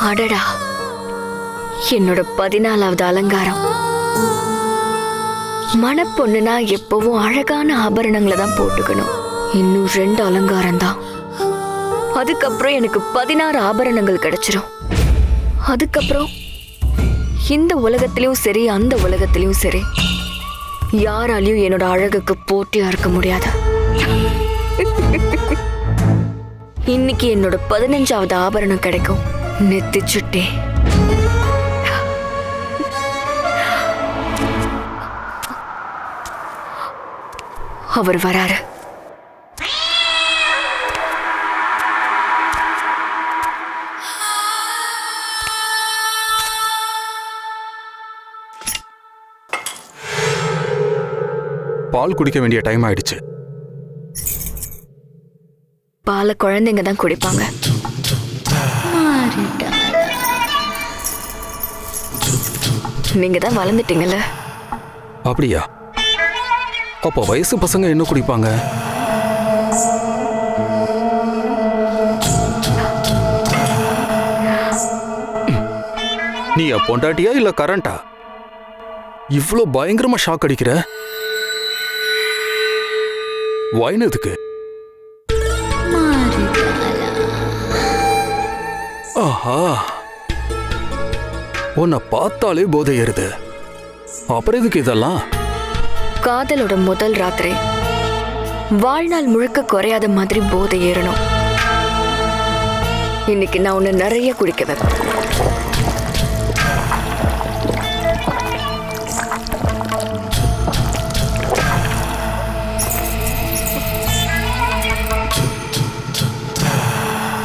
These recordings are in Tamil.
அடடா, என்னோட 14வது அலங்காரம். மணப்பொண்ணுனா எப்பவும் அழகான ஆபரணங்களை தான் போட்டுக்கணும். இன்னும் 2 அலங்காரம் தான். அதுக்கப்புறம் எனக்கு 16 ஆபரணங்கள் கிடைச்சிரும். அதுக்கப்புறம் இந்த உலகத்திலயும் சரி அந்த உலகத்திலயும் சரி யாராலையும் என்னோட அழகுக்கு போட்டியா இருக்க முடியாது. இன்னைக்கு என்னோட 15வது ஆபரணம் கிடைக்கும். நெத்தி சுட்டி. அவர் வராரு. பால் குடிக்க வேண்டிய டைம் ஆயிடுச்சு. பாலை குழந்தைங்க தான் குடிப்பாங்க. நீங்க தான் வளர்ந்துட்டீங்கல்ல. அப்படியா? அப்போ வயசு பசங்க என்ன குடிப்பாங்க? நீ பொண்டாட்டியா இல்ல கரண்டா? இவ்ளோ பயங்கரமா ஷாக் அடிக்கிற. வைன் எதுக்கு? ஆஹா, உன்னை பார்த்தாலே போதை ஏறுது. அப்புறம் எதுக்கு இதெல்லாம்? காதலோட முதல் ராத்திரி வாழ்நாள் முழுக்க குறையாத மாதிரி போதை ஏறணும். இன்னைக்கு நான் உன்னை நிறைய குடிக்க வைப்பேன்.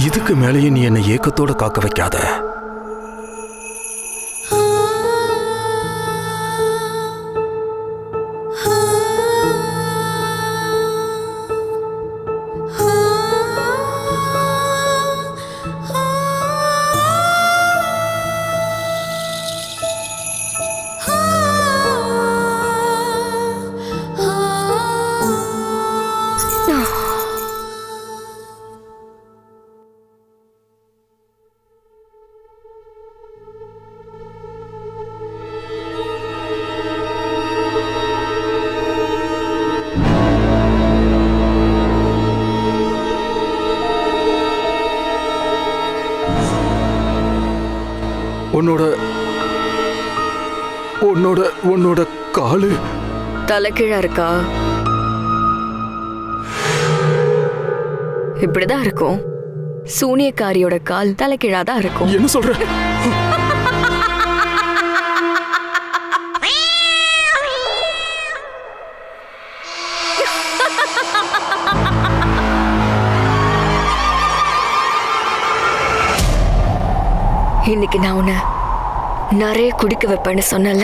இதுக்கு மேலேயே நீ என்னை ஏக்கத்தோட காக்க வைக்காத. உன்னோட உன்னோட உன்னோட காலு தலைகீழா இருக்கா? இப்படிதான் இருக்கும். சூனியக்காரியோட கால் தலைகீழா தான் இருக்கும். என்ன சொல்ற? இன்னைக்கு நான் உன்னை நிறைய குடிக்க வைப்பேன்னு சொன்னல.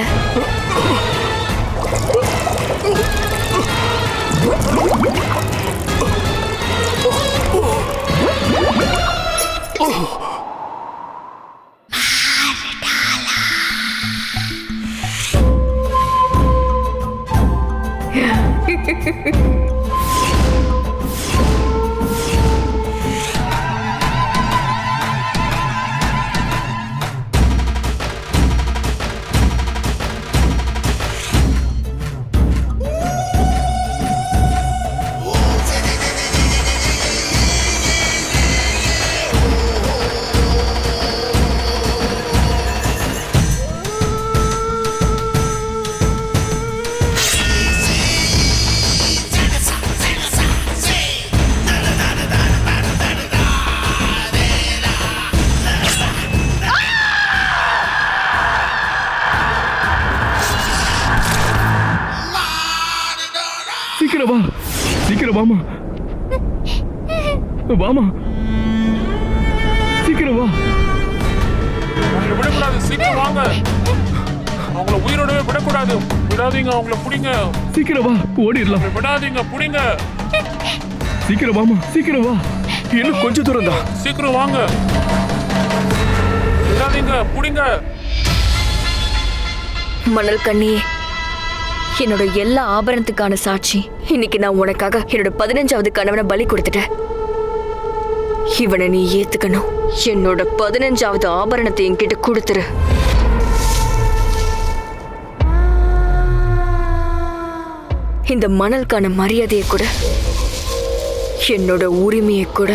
சீக்கிரம் வாமா, வாமா, சீக்கிரம் வா. விடக்கூடாது, சீக்கிரம் வாங்க. அவங்கள உயிரோடவே விடக்கூடாது. விடாதீங்க, அவங்கள புடிங்க. சீக்கிரம் வா, ஓடிடலாம். விடாதீங்க, புடிங்க. சீக்கிரம் வாமா, சீக்கிரம் வா. இன்னும் கொஞ்சம் தூரம் தான். சீக்கிரம் வாங்க. விடாதீங்க, புடிங்க. மணல் கண்ணி, என்னோட எல்லா ஆபரணத்துக்கான சாட்சி. இன்னைக்கு நான் உனக்காக என்னோட 15வது கணவனை பலி கொடுத்துட்டேன். இவனை நீ ஏத்துக்கணும். என்னோட 15வது ஆபரணத்தை என்கிட்ட கொடுத்துரு. இந்த மணலுக்கான மரியாதையை கூட, என்னோட உரிமையை கூட.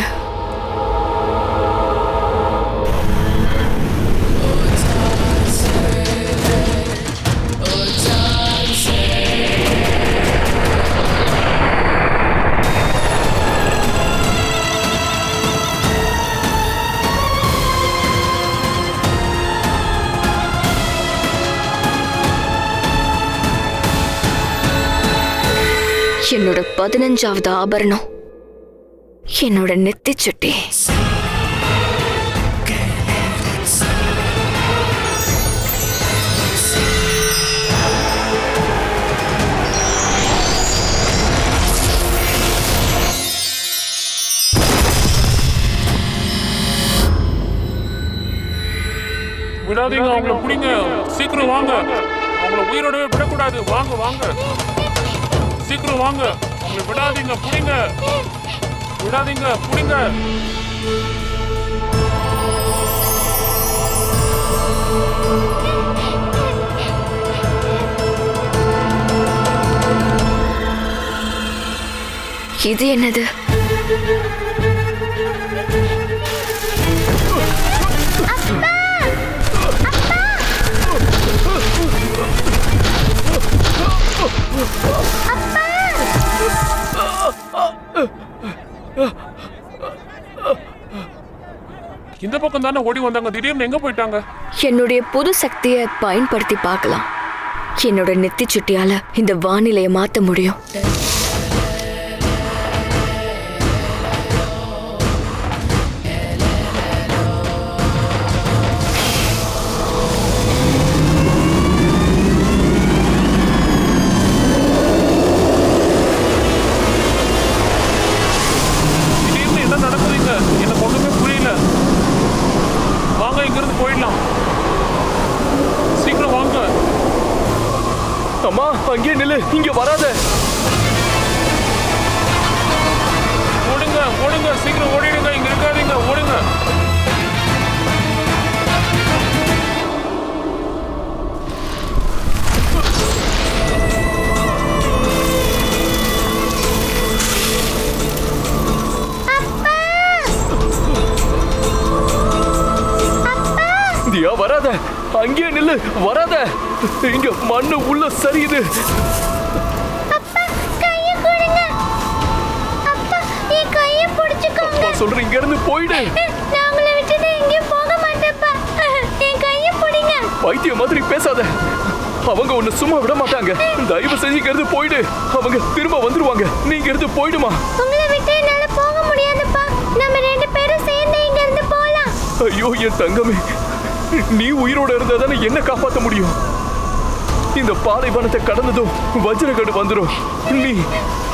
என்னோட 15வது ஆபரணம் என்னோட நெத்தி சுட்டி. விடாதீங்க, அவங்கள பிடிங்க. சீக்கிரம் வாங்க, அவங்கள உயிரோடவே விடக்கூடாது. வாங்க வாங்க, சீக்கிரம் வாங்க. அவங்களை விடாதீங்க, பிடிங்க. விடாதீங்க, பிடிங்க. இது என்னது? இந்த பக்கம் தானே ஓடி வந்தாங்க, திடீர்னு எங்க போயிட்டாங்க? என்னுடைய புது சக்தியை பயன்படுத்தி பார்க்கலாம். என்னோட நெத்தி சுட்டியால இந்த வானிலையை மாத்த முடியும். திடீர்னு என்ன நடக்குதுங்க? எனக்கு ஒண்ணுமே புரியல. வாங்க, இங்கிருந்து போயிடலாம். சீக்கிரம் வாங்க. அம்மா, அங்கே நில்லு, இங்க வராத. ஓடுங்க ஓடுங்க, சீக்கிரம் ஓடிடுங்க, இங்க இருக்காதீங்க, ஓடுங்க. தியா, வராத, அங்கே நில்லு, வராத. இங்க மண்ணு உள்ள சரியுது. அப்பா சொல்றேன், இங்க இருந்து போயிடு. பைத்தியம் மாதிரி பேசாத. அவங்க உன்னை சும்மா விட மாட்டாங்க. தயவு செஞ்சு இங்க இருந்து போயிடு. அவங்க திரும்ப வந்துருவாங்க. நீ இங்க இருந்து போயிடுமா. ஐயோ என் தங்கமே, நீ உயிரோட இருந்தா தானே என்ன காப்பாற்ற முடியும். இந்த பாலைவனத்தை கடந்ததும் வஜ்ரகடு வந்துடும். நீ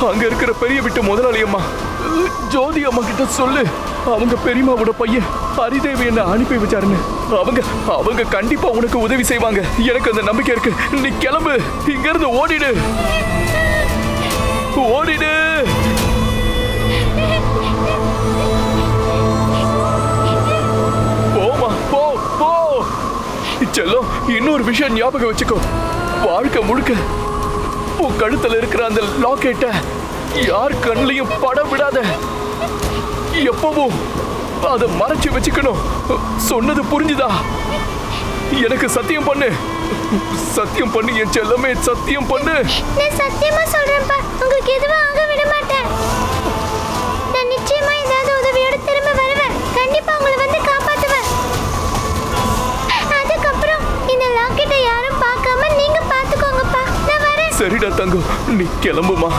அங்க இருக்கிற பெரிய வீட்டு முதலாளி அம்மா ஜோதி அம்மா கிட்ட சொல்லு. அவங்க பெரியம்மாவோட பையன் ஹரிதேவி என்ன அனுப்பி வச்சாருன்னு. அவங்க கண்டிப்பா உனக்கு உதவி செய்வாங்க. எனக்கு அந்த நம்பிக்கை இருக்கு. நீ கிளம்பு, இங்க இருந்து ஓடிடு, ஓடிடு. போமா, போ போ. செல்லம், இன்னொரு விஷயம் ஞாபகம் வச்சுக்கோ. வாழ்க்கை முழுக்க உன் கழுத்துல இருக்கிற அந்த லாக்கெட்ட யார் கண்ணையும் பட விடாத. எப்பவும் அதை மறைச்சு வச்சுக்கணும். சொன்னது புரிஞ்சுதா? எனக்கு சத்தியம் பண்ணு, சத்தியம் பண்ணு என் செல்லமே, சத்தியம் பண்ணு. நான் சத்தியமா சொல்றேன்ப்பா, உங்களுக்கு எதுவும் ஆக விட மாட்டேன். நான் நிச்சயமா ஏதாவது உதவியோட திரும்ப வருவேன். கண்டிப்பா உங்களை வந்து காப்பாத்துவேன். அதுக்கப்புறம் இந்த லாக்கெட்டை யாரும் பார்க்காம நீங்க பாத்துக்கோங்கப்பா. நான் வரேன். சரிடா தங்கம், நீ கிளம்புமா.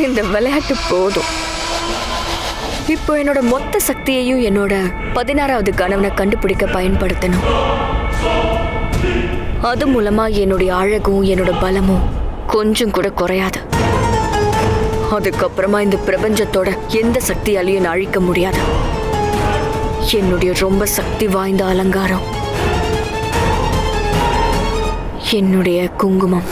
இந்த விளையாட்டு போதும். இப்போ என்னோட மொத்த சக்தியையும் என்னோட 16வது கணவனை கண்டுபிடிக்க பயன்படுத்தணும். அது மூலமா என்னுடைய அழகும் என்னோட பலமும் கொஞ்சம் கூட குறையாது. அதுக்கப்புறமா இந்த பிரபஞ்சத்தோட எந்த சக்தியாலையும் நான் அழிக்க முடியாது. என்னுடைய ரொம்ப சக்தி வாய்ந்த அலங்காரம் என்னுடைய குங்குமம்.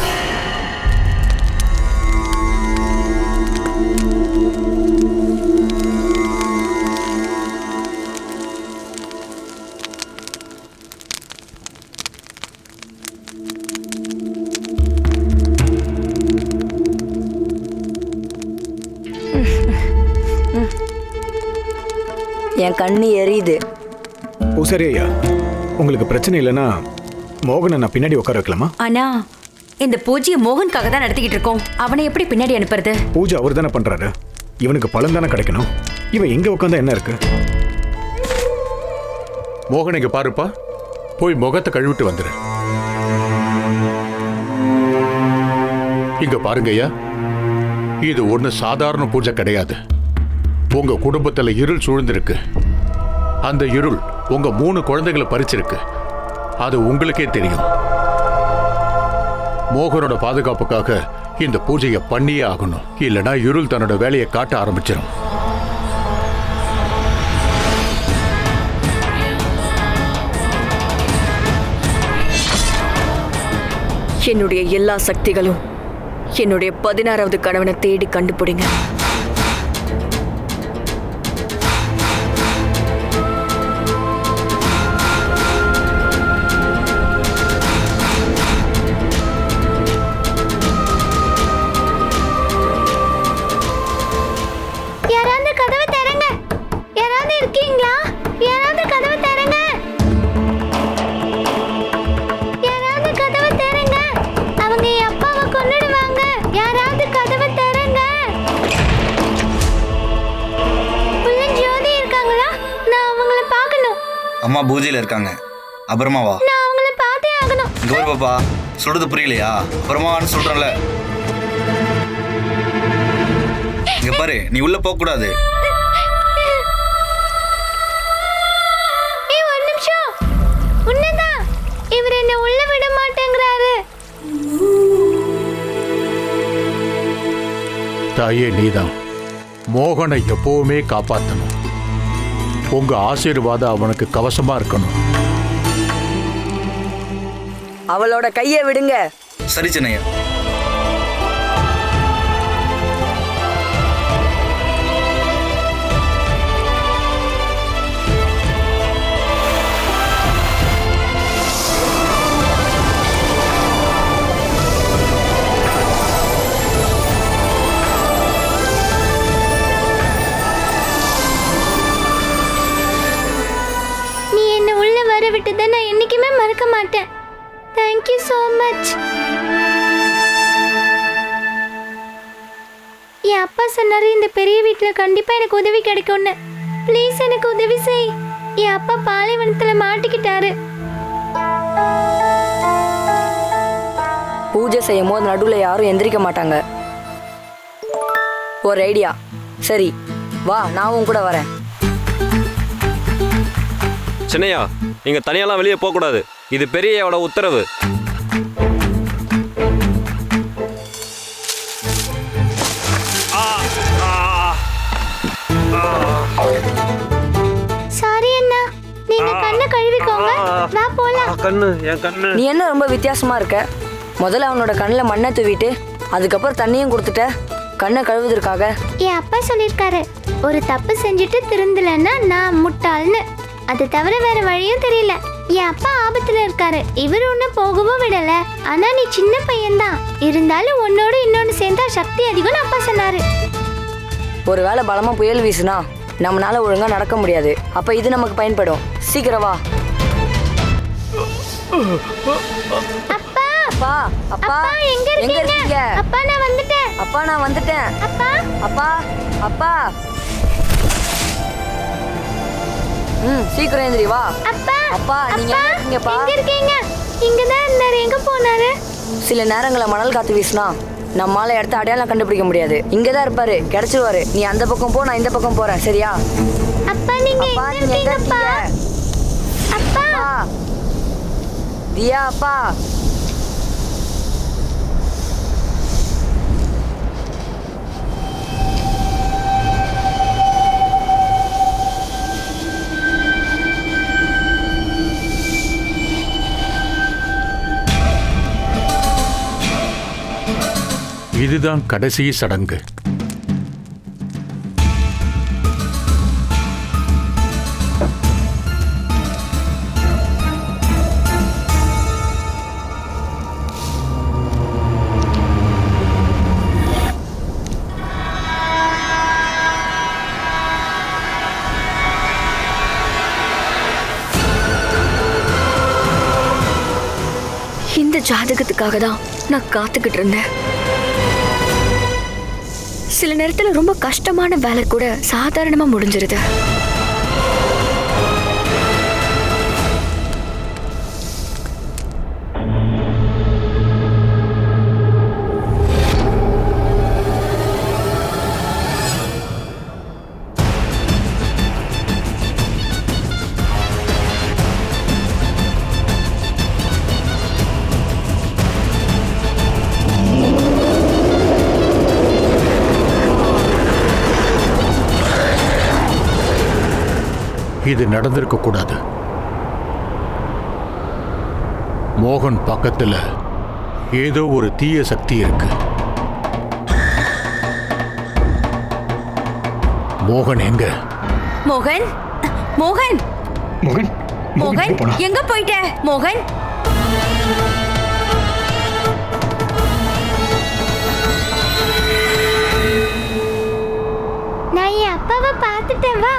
என் கண்ணு எரியுது. பூசாரி ஐயா, உங்களுக்கு பிரச்சனை இல்லைன்னா மோகனை நான் பின்னாடி உட்கார வைக்கலாமா? ஆனா இந்த பூஜையை மோகனுக்காக தான் நடத்திக்கிட்டு இருக்கோம். அவனை எப்படி பின்னாடி அனுப்புறது? பூஜை அவர் தானே பண்றாரு, இவனுக்கு பலன் தானே கிடைக்கணும். இவன் எங்க உட்காந்தா என்ன இருக்கு? மோகன் இங்க பாருப்பா, போய் முகத்தை கழுவிட்டு வந்துரு. இங்க பாருங்கய்யா, இது ஒண்ணு சாதாரண பூஜை கிடையாது. உங்க குடும்பத்துல இருள் சூழ்ந்திருக்கு. அந்த இருள் உங்க 3 குழந்தைகளை பறிச்சிருக்கு. அது உங்களுக்கே தெரியும். மோகனோட பாதுகாப்புக்காக இந்த பூஜையை பண்ணியே ஆகணும். இல்லைன்னா இருள் தன்னோட வேலையை காட்ட ஆரம்பிச்சிடும். என்னுடைய எல்லா சக்திகளும் என்னுடைய 16வது கணவனை தேடி கண்டுபிடிங்க. அம்மா பூஜையில் இருக்காங்க, அப்புறமா வா. நான் அவங்கள பார்த்தே ஆகணும். இங்க வா பாப்பா, சொல்றது புரியலையா? அப்புறமான்னு சொல்றேன்ல. இங்க பாரு, நீ உள்ள போக கூடாது. ஒரு நிமிஷம், உன்னதான் இவர் என்ன உள்ள விட மாட்டேங்கிறாரு. தாயே, நீதான் மோகனை எப்பவுமே காப்பாற்றணும். உங்க ஆசீர்வாதம் அவனுக்கு கவசமா இருக்கணும். அவளோட கையை விடுங்க. சரி சின்னையா. விட்டதை நான் என்னைக்குமே மறக்க மாட்டேன். Thank you so much. என் அப்பா சொன்னாரு இந்த பெரிய வீட்டுல கண்டிப்பா எனக்கு உதவி கிடைக்கும்னு. ப்ளீஸ் எனக்கு உதவி செய். என் அப்பா பாலைவனத்துல மாட்டிக்கிட்டாரு. பூஜை செய்யும் போது நடுவுல யாரும் எந்திரிக்க மாட்டாங்க. ஒரு ஐடியா. சரி வா, நான் உன் கூட வரேன். சின்னையா, நீங்க தனியெல்லாம் வெளியே போக கூடாது. இது பெரியயோட உத்தரவு. சாரி அண்ணா, நீங்க கண்ணை கழுவிக்கோங்க. வா போலாம். கண்ணு, என் கண்ணு. நீ என்ன ரொம்ப வித்தியாசமா இருக்க? முதல்ல அவனோட கண்ணில் மண்ணை தூவிட்டு அதுக்கப்புறம் தண்ணியும் கொடுத்துட்ட கண்ணை கழுவுவதற்காக. என் அப்பா சொல்லியிருக்காரு, ஒரு தப்பு செஞ்சுட்டு திருந்தலன்னா நான் முட்டாள்னு. அது தவிர வேற வழியும் தெரியல. என் அப்பா ஆபத்துல இருக்காரு, இவர் ஒண்ணு போகவும் விடல. ஆனா நீ சின்ன பையன்தான், இருந்தாலும் உன்னோட இன்னொன்னு சேர்ந்தா சக்தி அதிகம்னு அப்பா சொன்னாரு. ஒருவேளை பலமா புயல் வீசுனா நம்மளால ஒழுங்கா நடக்க முடியாது. அப்ப இது நமக்கு பயன்படும். சீக்கிரம் வா. அப்பா அப்பா அப்பா, எங்க இருக்கீங்க? அப்பா நான் வந்துட்டேன். அப்பா நான் வந்துட்டேன். அப்பா அப்பா அப்பா. சீக்கிரம் எந்திரி வா. அப்பா அப்பா நீங்க எங்கப்பா? எங்க இருக்கீங்க? இங்க தான் இருந்தாரு. எங்க போனாரு? சில நேரங்கள மணல் காத்து வீசினா நம்மால இடத்த அடையாளம் கண்டுபிடிக்க முடியாது. இங்கதான் இருப்பாரு, கிடைச்சிருவாரு. நீ அந்த பக்கம் போ, நான் இந்த பக்கம் போறேன். சரியா? அப்பா நீங்க எங்க இருக்கீங்கப்பா? அப்பா தியா, அப்பா இதுதான் கடைசி சடங்கு. இந்த ஜாதகத்துக்காக தான் நான் காத்துக்கிட்டு இருந்தேன். சில நேரத்துல ரொம்ப கஷ்டமான வேலை கூட சாதாரணமா முடிஞ்சிருது. இது நடந்திருக்க கூடாது. மோகன் பக்கத்துல ஏதோ ஒரு தீய சக்தி இருக்கு. மோகன் எங்க? மோகன், மோகன், மோகன், மோகன், எங்க போயிட்ட மோகன்? நான் என் அப்பாவை பார்த்துட்டேன். வா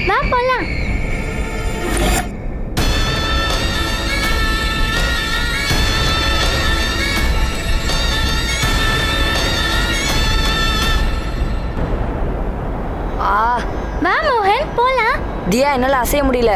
வா போலாம். வா மோகன் போலாம். தியா, என்னால அசைய முடியல.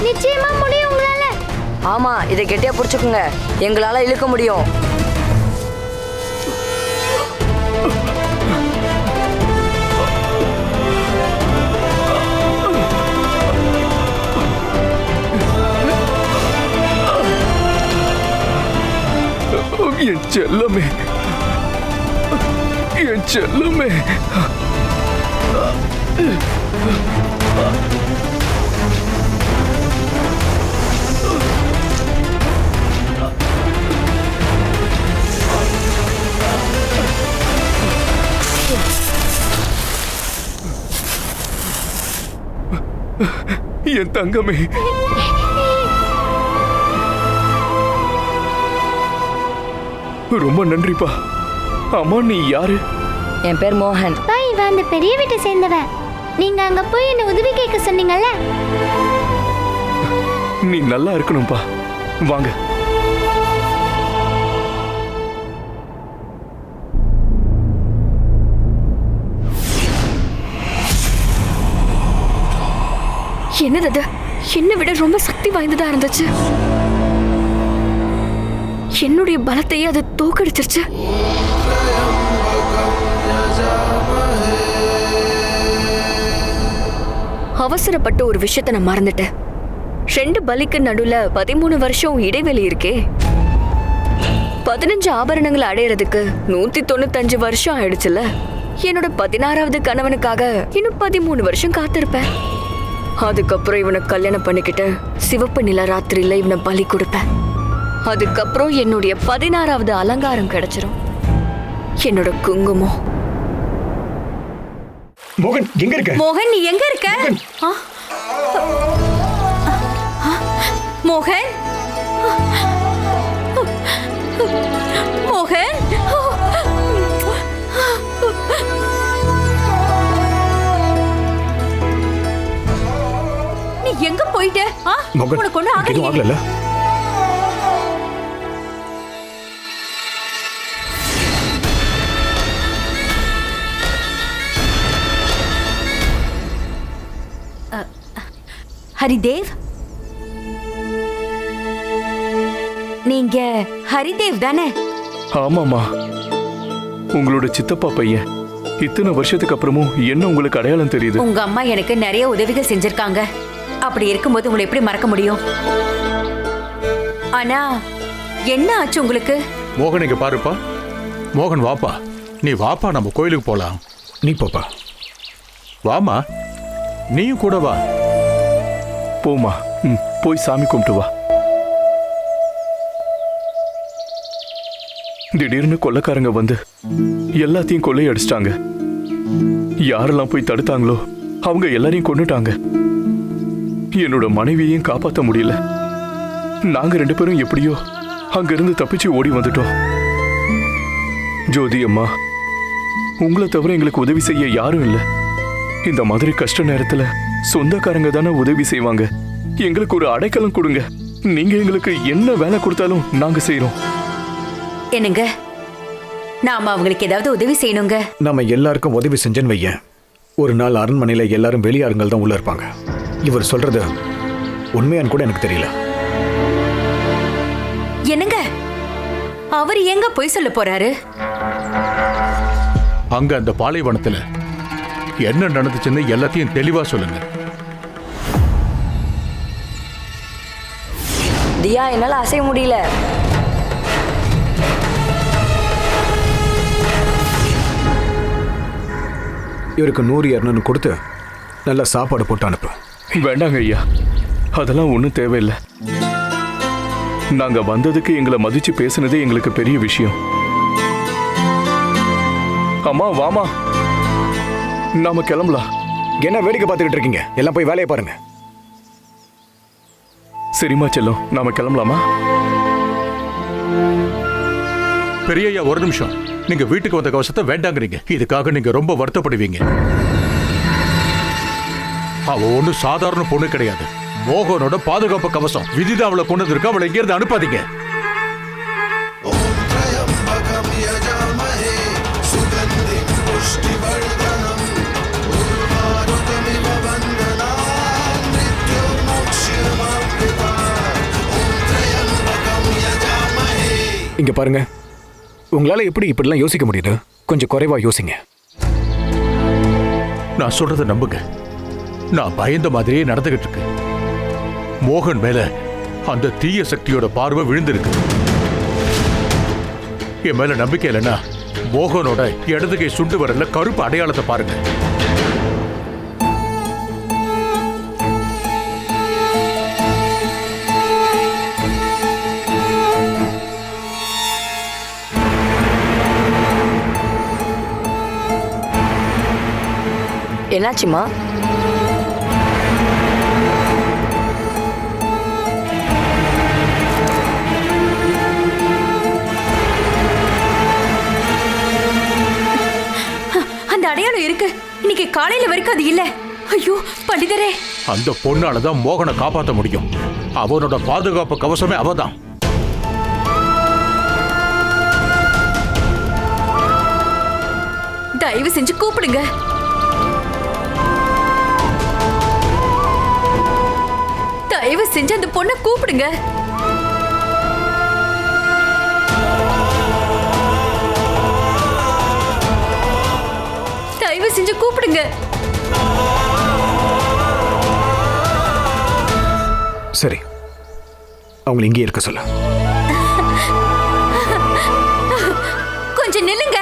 நிச்சயமா முடியும் உங்களால. ஆமா, இதை கெட்டியா புடிச்சுக்குங்க, எங்களால இழுக்க முடியும். என் செல்லமே, என் செல்லமே. என் தங்கமே, ரொம்ப நன்றிப்பா. அம்மா, நீ யாரு? என் பேர் மோகன். இவன் அந்த பெரிய வீட்டை சேர்ந்தவன். நீங்க அங்க போய் என்ன உதவி கேட்க சொன்னீங்கல்ல. நீ நல்லா இருக்கணும்பா. வாங்க. என்னது அது? என்னை விட ரொம்ப சக்தி வாய்ந்ததா இருந்துச்சு. என்னுடைய பலத்தையே அது தோக்கடிச்சிருச்சு. அவசரப்பட்டு ஒரு விஷயத்தை நான் மறந்துட்டேன். 2 பலிக்கு நடுவுல 13 வருஷம் இடைவெளி இருக்கே. 15 ஆபரணங்களை அடையறதுக்கு 195 வருஷம் ஆயிடுச்சுல. என்னோட 16வது கணவனுக்காக இன்னும் 13 வருஷம் காத்திருப்பேன். அதுக்கப்புறம் இவனை கல்யாணம் பண்ணிக்கிட்டு சிவப்பு நில ராத்திரியில இவனை பலி கொடுப்பேன். அதுக்கப்புறம் என்னுடைய 16வது அலங்காரம் கிடைச்சிரும். என்னோட குங்குமம். மோகன் எங்க இருக்க? மோகன் நீ எங்க இருக்க? மோகன் மோகன் நீ எங்க போயிட்ட? உனக்கு ஒண்ணு ஆகல? ஹரிதேவ், நீங்க ஹரிதேவ் தானே? ஆமாமா, உங்களோட சித்தப்பா பையன். இத்தனை வருஷத்துக்கு அப்புறமும் என்ன உங்களுக்கு அடையாளம் தெரியுது? உங்க அம்மா எனக்கு நிறைய உதவிகள் செஞ்சிருக்காங்க. அப்படி இருக்கும்போது உங்களை எப்படி மறக்க முடியும்? ஆனா என்ன ஆச்சு உங்களுக்கு? மோகன் இங்க பாருப்பா. மோகன் வாப்பா, நீ வாப்பா, நம்ம கோயிலுக்கு போலாம். நீ போப்பா. வாமா, நீயும் கூட வா. போமா, போய் சாமி கும்பிட்டு வா. திடீர்னு கொள்ளைக்காரங்க வந்து எல்லாத்தையும் கொள்ளையடிச்சிட்டாங்க. யாரெல்லாம் போய் தடுத்தாங்களோ அவங்க எல்லாரையும் கொன்னுட்டாங்க. என்னோட மனைவியையும் காப்பாற்ற முடியல. நாங்க 2 பேரும் எப்படியோ அங்கிருந்து தப்பிச்சு ஓடி வந்துட்டோம். ஜோதி அம்மா, உங்களை தவிர எங்களுக்கு உதவி செய்ய யாரும் இல்லை. இந்த மாதிரி கஷ்ட நேரத்துல சொந்தக்காரங்க தானே உதவி செய்வாங்க. எங்களுக்கு ஒரு அடைக்கலம் கொடுங்க. நீங்க எங்களுக்கு என்ன வேலை கொடுத்தாலும் நாங்க செய்யறோம். என்னங்க, நாம அவங்களுக்கு ஏதாவது உதவி செய்யணுங்க. நம்ம எல்லாருக்கும் உதவி செஞ்சேன்னு வையேன், ஒரு நாள் அரண்மனையில எல்லாரும் வெளியாருங்கள் தான் உள்ள இருப்பாங்க. இவர் சொல்றது உண்மையான்னு கூட எனக்கு தெரியல. என்னங்க, அவர் எங்க போய் சொல்ல போறாரு? அங்க அந்த பாலைவனத்துல என்ன நடந்துச்சுன்னு எல்லாத்தையும் தெளிவா சொல்லுங்க. தியா, என்னால அசைய முடியல. இவருக்கு 100-200 கொடுத்து நல்ல சாப்பாடு போட்டு அனுப்பு. வேண்டாங்க ஐயா, அதெல்லாம் ஒன்றும் தேவையில்லை. நாங்க வந்ததுக்கு எங்களை மதிச்சு பேசுனதே எங்களுக்கு பெரிய விஷயம். அம்மா வாமா, நாம கிளம்பலாம். என்ன வேடிக்கை பார்த்துக்கிட்டு இருக்கீங்க? எல்லாம் போய் வேலையை பாருங்க. சரிம்மா செல்லம், நாம கிளம்பலாமா? பெரியய்யா, ஒரு நிமிஷம். நீங்க வீட்டுக்கு வந்த கவசத்தை வேண்டாங்கிறீங்க. இதுக்காக நீங்க ரொம்ப வருத்தப்படுவீங்க. அவ ஒன்னும் சாதாரண பொண்ணு கிடையாது. மோகனோட பாதுகாப்பு கவசம். விதிதான் அவளை கொண்டு இருக்கு. அவளை இங்கிருந்து அனுப்பாதீங்க. இங்க பாருங்க, உங்களால எப்படி இப்படிலாம் யோசிக்க முடியுது? கொஞ்சம் குறைவா யோசிங்க. நான் சொல்றதை நம்புங்க. நான் பயந்த மாதிரியே நடந்துகிட்டு இருக்கு. மோகன் மேல அந்த தீய சக்தியோட பார்வை விழுந்திருக்கு. என் மேல நம்பிக்கை இல்லைன்னா மோகனோட இடது கை சுண்டு வரல கருப்பு அடையாளத்தை பாருங்க. என்னாச்சுமா? அந்த அடையாளம் இருக்கு. இன்னைக்கு காலையில வரைக்கும் அது இல்ல. ஐயோ பண்டிதரே, அந்த பொண்ணாலதான் மோகனை காப்பாற்ற முடியும். அவனோட பாதுகாப்பு கவசமே அவதான். தயவு செஞ்சு கூப்பிடுங்க. தயவு செஞ்சு அந்த பொண்ணை கூப்பிடுங்க. தயவு செஞ்சு கூப்பிடுங்க. சரி, அவங்களை இங்கே இருக்க சொல்ல. கொஞ்சம் நில்லுங்க.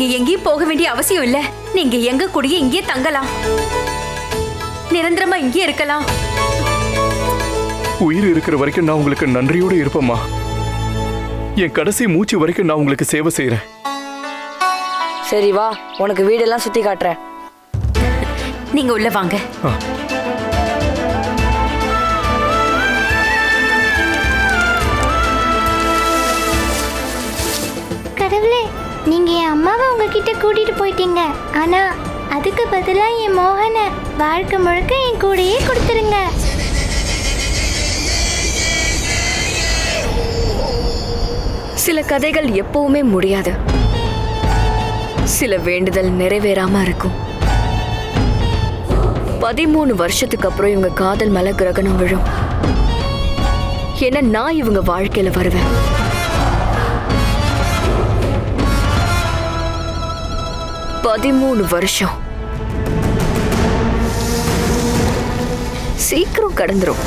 நீங்க எங்கேயும் போக வேண்டிய அவசியம் இல்ல. நீங்க எங்க கூடயே இங்கேயே தங்கலாம், நிரந்தரமா இங்கே இருக்கலாம். உயிர் இருக்கிற வரைக்கும் நான் உங்களுக்கு நன்றியோடு இருப்பேம்மா. என் கடைசி மூச்சு வரைக்கும் நான் உங்களுக்கு சேவை செய்யறேன். சரி வா, உனக்கு வீடெல்லாம் சுத்தி காட்டுறேன். நீங்க உள்ள வாங்க. கடவுளே, நீங்க என் அம்மாவை உங்ககிட்ட கூட்டிட்டு போயிட்டீங்க. ஆனா அதுக்கு பதிலா என் மோகனை வாழ்க்கை முழுக்க என் கூடயே கொடுத்துருங்க. சில கதைகள் எப்பவுமே முடியாது. சில வேண்டுதல் நிறைவேறாம இருக்கும். 13 வருஷத்துக்கு அப்புறம் இவங்க காதல் மேல கிரகணம் விழும். ஏன்னா நான் இவங்க வாழ்க்கையில வருவேன். வருஷம் சீக்கிரம் கடந்துரும்.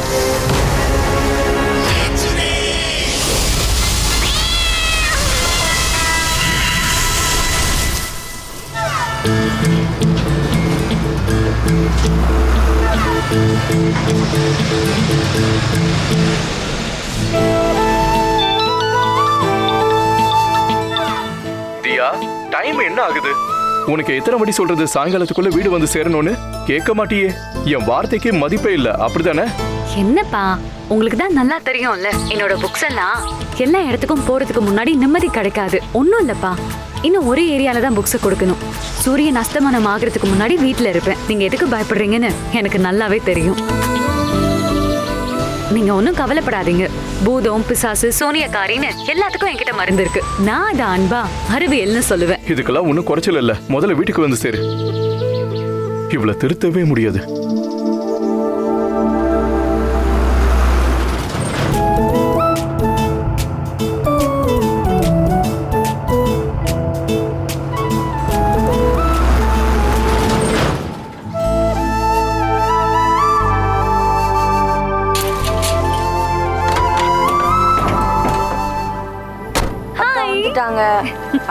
தியா, டைம் என்ன ஆகுது? உனக்கு எத்தனை வாட்டி சொல்றது சாயங்காலத்துக்குள்ள வீடு வந்து சேரணும்னு? கேட்க மாட்டியே. என் வார்த்தைக்கு மதிப்பே இல்ல, அப்படித்தானே? என்னப்பா, உங்களுக்கு தான் நல்லா தெரியும்ல, என்னோட புக்ஸ் எல்லாம் எல்லா இடத்துக்கும் போறதுக்கு முன்னாடி நிம்மதி கிடைக்காது. ஒன்றும் இல்லப்பா, இன்னும் ஒரு ஏரியால தான் புக்ஸ் கொடுக்கணும். சூரியன் அஸ்தமனம் ஆகிறதுக்கு முன்னாடி வீட்டுல இருப்பேன். நீங்க எதுக்கு பயப்படுறீங்கன்னு எனக்கு நல்லாவே தெரியும். நீங்க ஒன்னும் கவலைப்படாதீங்க. பூதம், பிசாசு, சோனியக்காரின்னு எல்லாத்துக்கும் என்கிட்ட மருந்து இருக்கு. நான் அதை அன்பா அறிவியல்னு சொல்லுவேன். இதுக்கெல்லாம் ஒன்னும் குறைச்சல் இல்ல. முதல்ல வீட்டுக்கு வந்து சேரு. இவ்வளவு திருத்தவே முடியாது.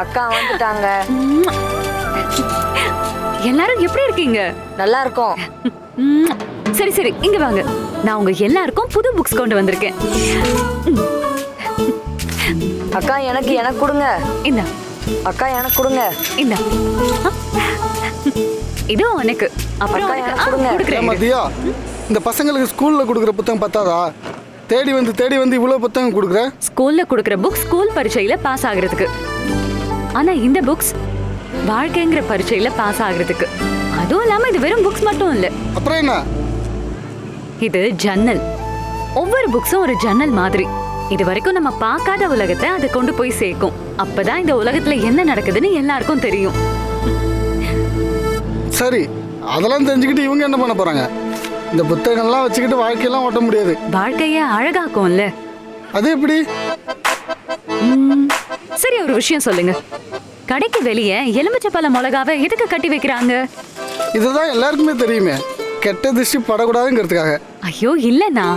அக்கா வந்துட்டாங்க. எல்லாரும் எப்படி இருக்கீங்க? நல்லா இருக்கோம். சரி சரி, இங்க வாங்க. நான் உங்க எல்லாருக்கும் புது புக்ஸ் கொண்டு வந்திருக்கேன். அக்கா எனக்கு கொடுங்க. இந்த அக்கா எனக்கு கொடுங்க. இந்த இது உனக்கு. அப்புறம் கொடுங்க. மதியா, இந்த பசங்களுக்கு ஸ்கூல்ல கொடுக்குற புத்தகம் பத்தாதா? தேடி வந்து இவ்வளவு புத்தகம் கொடுக்குற? ஸ்கூல்ல கொடுக்குற புக் ஸ்கூல் பரீட்சையில பாஸ் ஆகுறதுக்கு. ஆனா இந்த புக்ஸ் வாழ்க்கைங்கிற பரீட்சையில பாஸ் ஆகுறதுக்கு. அதுவும் இல்லாம இது வெறும் புக்ஸ் மட்டும் இல்ல. அப்புறம் என்ன? இது ஜன்னல். ஒவ்வொரு புக்ஸும் ஒரு ஜன்னல் மாதிரி. இது வரைக்கும் நம்ம பார்க்காத உலகத்தை அதை கொண்டு போய் சேர்க்கும். அப்பதான் இந்த உலகத்துல என்ன நடக்குதுன்னு எல்லாருக்கும் தெரியும். சரி, அதெல்லாம் தெரிஞ்சுக்கிட்டு இவங்க என்ன பண்ண போறாங்க? இந்த புத்தகங்கள்லாம் வச்சுக்கிட்டு வாழ்க்கையெல்லாம் ஓட்ட முடியாது. வாழ்க்கைய அழகாக்கும்ல. அது எப்படி? சரி, ஒரு விஷயம் சொல்லுங்க. கடைக்கு வெளியே எலுமிச்சை பழ மிளகாவை எதுக்கு கட்டி வைக்கிறாங்க? இதுதான் எல்லாருக்குமே தெரியுமே, கெட்ட திருஷ்டி படக்கூடாதுங்கிறதுக்காக. ஐயோ இல்லண்ணா,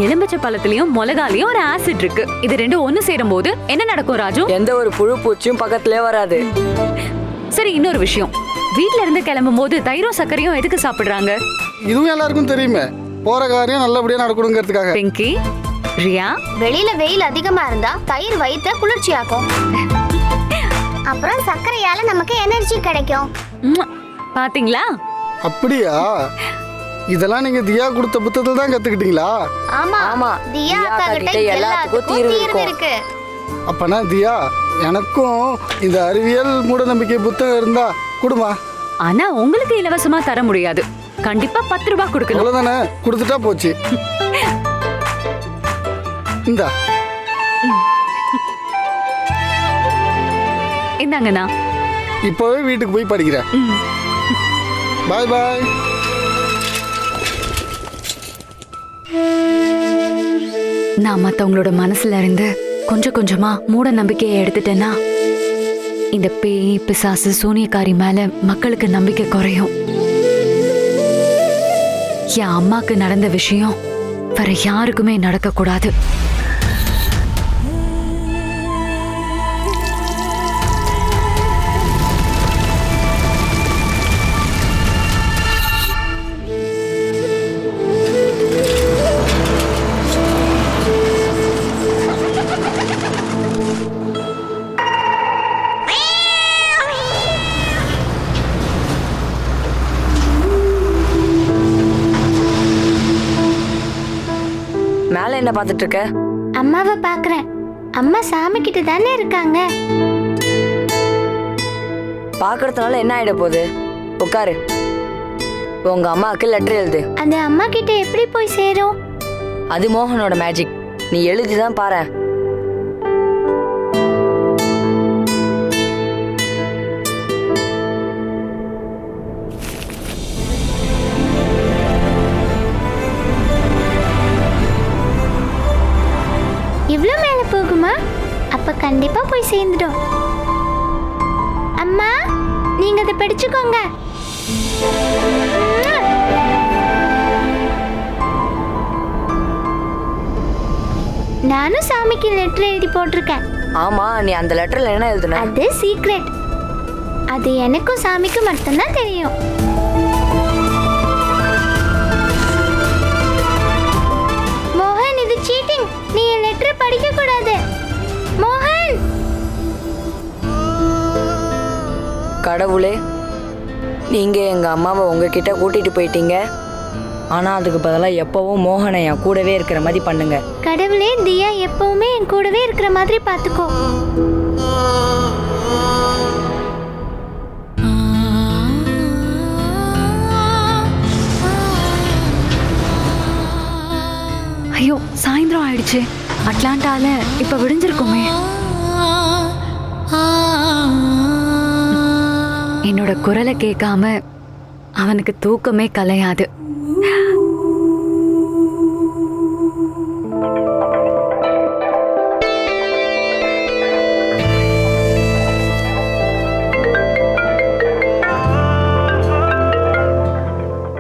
எலுமிச்சை பழத்திலயும் மிளகாலையும் ஒரு ஆசிட் இருக்கு. இது ரெண்டும் ஒண்ணு சேரும் போது என்ன நடக்கும் ராஜு? எந்த ஒரு புழு பூச்சியும் பக்கத்திலே வராது. சரி, இன்னொரு விஷயம். வீட்ல இருந்து கிளம்பும் போது தயிரும் சர்க்கரையும் எதுக்கு சாப்பிடுறாங்க? இதுவும் எல்லாருக்கும் தெரியுமே, போற காரியம் நல்லபடியா நடக்கணுங்கிறதுக்காக. பிங்கி, ரியா, வெளியில வெயில் அதிகமா இருந்தா தயிர் வயிற்ற குளிர்ச்சியாக்கும். அப்புறம் சர்க்கரையால நமக்கு எனர்ஜி கிடைக்கும். பாத்தீங்களா? அப்படியா? இதெல்லாம் நீங்க தியா கொடுத்த புத்தகத்துல தான் கத்துக்கிட்டீங்களா? ஆமா ஆமா, தியா அக்கா கிட்ட எல்லாத்துக்கும் தீர்வு இருக்கு. அப்பனா தியா, எனக்கும் இந்த அறிவியல் மூட நம்பிக்கை புத்தகம் இருந்தா கொடுமா. ஆனா உங்களுக்கு இலவசமா தர முடியாது. கண்டிப்பா 10 ரூபாய் கொடுக்கணும். அவ்வளவுதானே, கொடுத்துட்டா போச்சு. இந்தா இந்தாங்கண்ணா. இப்போவே வீட்டுக்கு போய் படிக்கிறேன். பாய் பாய். நான் மத்தவங்களோட மனசுல இருந்து கொஞ்சம் கொஞ்சமா மூட நம்பிக்கையை எடுத்துட்டேன்னா இந்த பேய், பிசாசு, சூனியக்காரி மேல மக்களுக்கு நம்பிக்கை குறையும். என் அம்மாக்கு நடந்த விஷயம் வேற யாருக்குமே நடக்க கூடாது. பார்த்துட்டு இருக்க? அம்மாவை பார்க்குறேன். அம்மா சாமி கிட்ட தானே இருக்காங்க. பார்க்கறதுனால என்ன ஆயிட போகுது? உட்காரு. உங்க அம்மாவுக்கு லெட்டர் எழுது. அந்த அம்மா கிட்ட எப்படி போய் சேரும்? அது மோகனோட மேஜிக். நீ எழுதிதான் பாரு. இவ்வளோ மேலே போகுமா? அப்ப கண்டிப்பா போய் சேர்ந்துடும். அம்மா, நீங்க அதை படிச்சுக்கோங்க. நானும் சாமிக்கு லெட்டர் எழுதி போட்டிருக்கேன். ஆமா, நீ அந்த லெட்டர்ல என்ன எழுதுன? அது சீக்ரெட். அது எனக்கும் சாமிக்கும் மட்டும்தான் தெரியும். மோகன், இது சீட்டிங். நீ என் லெட்டர் படிக்க கூடாது. மோகன்! கடவுளே, நீங்க எங்க அம்மாவை உங்ககிட்ட கூட்டிட்டு போயிட்டீங்க. ஆனா அதுக்கு பதிலாக எப்பவும் மோகனை என் கூடவே இருக்கிற மாதிரி பண்ணுங்க. கடவுளே, தியா எப்பவுமே என் கூடவே இருக்கிற மாதிரி பாத்துக்கோ. ஐயோ, சாயந்தரம் ஆயிடுச்சு. அட்லாண்டால இப்ப விடிஞ்சிருக்குமே. என்னோட குரலை கேட்காம அவனுக்கு தூக்கமே கலையாது.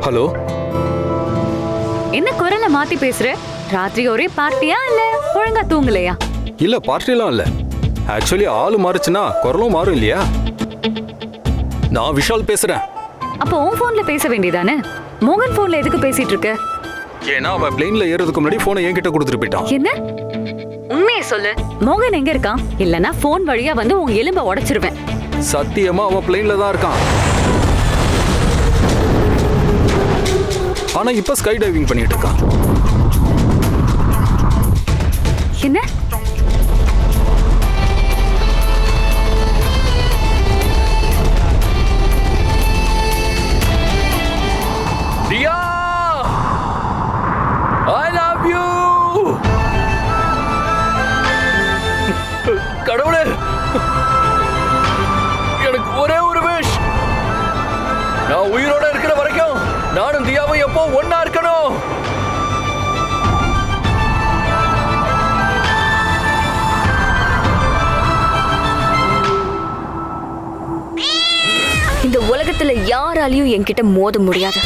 ஹலோ, என்ன குரலை மாத்தி பேசுற? ராத்திரி ஒரே பார்ட்டியா இல்ல ஒழுங்கா தூங்கலையா? இல்ல பார்ட்டிலாம் இல்ல. ஆக்சுவலி ஆளு மாறுச்சுன்னா குரலும் மாறும் இல்லையா? நான் விஷால் பேசுறேன். அப்போ உன் போன்ல பேச வேண்டியதானே? மோகன் போன்ல எதுக்கு பேசிட்டு இருக்க? ஏன்னா அவன் பிளேன்ல ஏறதுக்கு முன்னாடி போனை என்கிட்ட கொடுத்துட்டு போயிட்டான். என்ன? உண்மையை சொல்லு. மோகன் எங்க இருக்கான்? இல்லனா போன் வழியா வந்து உன் எலும்ப உடைச்சிருவேன். சத்தியமா அவன் பிளேன்ல தான் இருக்கான். ஆனா இப்ப ஸ்கை டைவிங் பண்ணிட்டு இருக்கான். என்ன? தியா, I love you. கடவுளே, எனக்கு ஒரே ஒரு விஷ். நான் உயிரோட இருக்கிற வரைக்கும் நானும் தியாவும் எப்போ ஒன்னா இருக்கணும். இந்த உலகத்துல யாராலையும் என்கிட்ட மோத முடியாது.